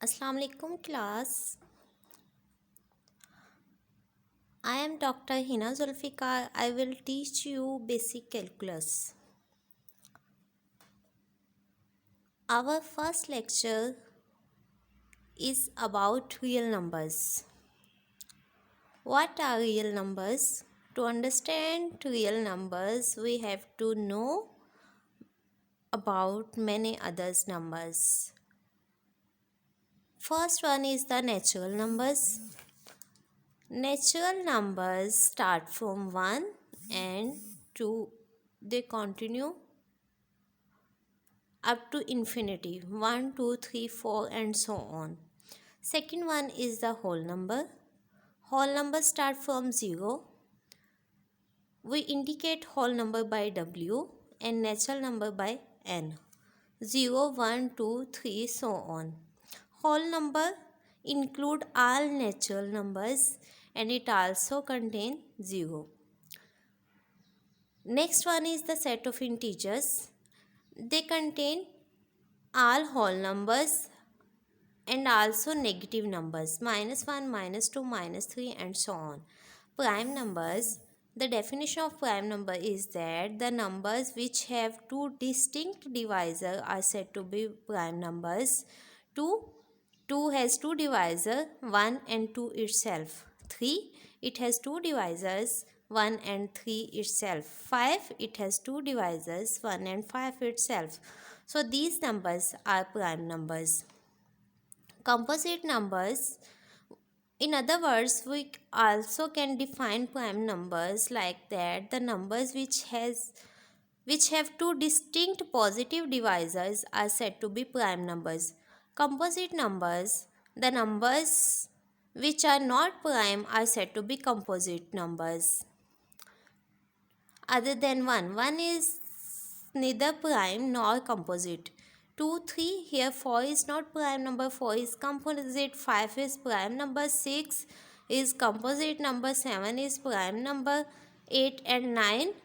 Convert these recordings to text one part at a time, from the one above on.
Assalamu alaikum class. I am Dr. Hina Zulfikar. I will teach you basic calculus. Our first lecture is about real numbers. What are real numbers? To understand real numbers, we have to know about many others numbers. First one is the natural numbers. Natural numbers start from 1 and 2. They continue up to infinity 1, 2, 3, 4, and so on. Second one is the whole number. Whole number start from 0. We indicate whole number by W and natural number by N. 0, 1, 2, 3, so on. Whole number include all natural numbers and it also contain 0. Next one is the set of integers. They contain all whole numbers and also negative numbers -1, -2, -3, and so on. Prime numbers. The definition of prime number is that the numbers which have two distinct divisors are said to be prime numbers. 2 has two divisors, 1 and 2 itself. 3, it has two divisors, 1 and 3 itself. 5, it has two divisors, 1 and 5 itself. So these numbers are prime numbers. Composite numbers. In other words, we also can define prime numbers like that the numbers which have two distinct positive divisors are said to be prime numbers. Composite numbers, the numbers which are not prime are said to be composite numbers. Other than 1, 1 is neither prime nor composite. 2, 3, here 4 is not prime number, 4 is composite, 5 is prime number, 6 is composite number, 7 is prime number, 8 and 9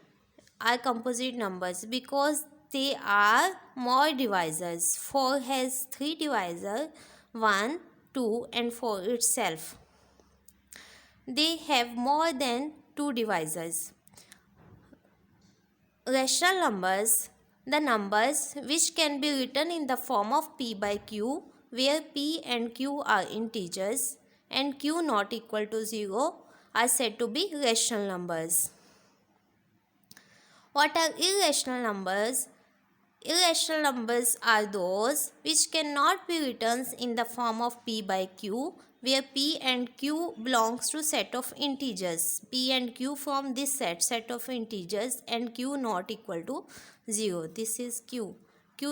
are composite numbers because they are more divisors. 4 has 3 divisors, 1, 2 and 4 itself. They have more than 2 divisors. Rational numbers, the numbers which can be written in the form of p by q, where p and q are integers and q not equal to 0, are said to be rational numbers. What are irrational numbers? Irrational numbers are those which cannot be written in the form of p by q, where p and q belongs to set of integers. P and q from this set of integers, and q not equal to 0. This is q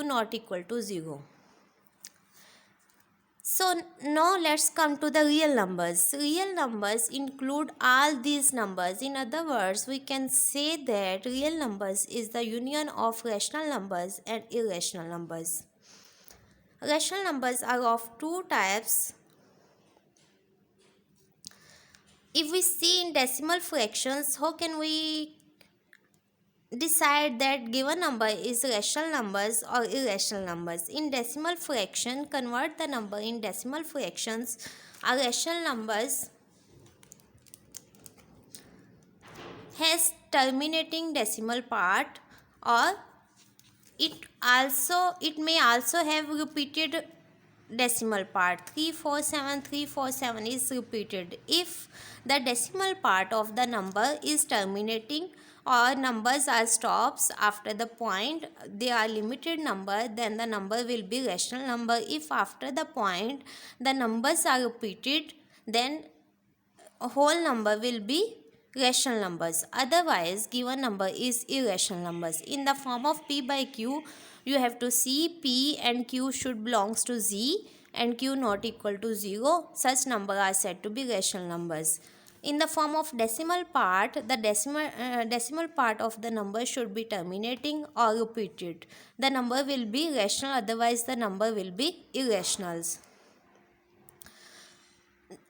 not equal to 0. So now let's come to the real numbers. Real numbers include all these numbers. In other words, we can say that real numbers is the union of rational numbers and irrational numbers. Rational numbers are of two types. If we see in decimal fractions, how can we decide that given number is rational numbers or irrational numbers? In decimal fraction, convert the number in decimal fractions. Our rational numbers has terminating decimal part, or it may also have repeated decimal part. 347 is repeated. If the decimal part of the number is terminating or numbers are stops after the point, they are limited number, then the number will be rational number. If after the point the numbers are repeated, then a whole number will be rational numbers. Otherwise, given number is irrational numbers. In the form of p by q, you have to see p and q should belongs to z and q not equal to 0. Such number are said to be rational numbers. In the form of decimal part, the decimal part of the number should be terminating or repeated. The number will be rational, otherwise the number will be irrational.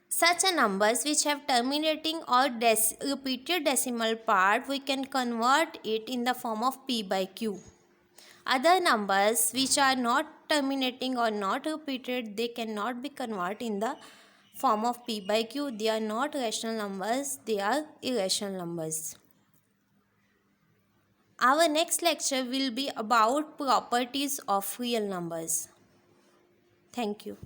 Such a numbers which have terminating or repeated decimal part, we can convert it in the form of p by q. Other numbers which are not terminating or not repeated, they cannot be converted in the form of p by q. They are not rational numbers, they are irrational numbers. Our next lecture will be about properties of real numbers. Thank you.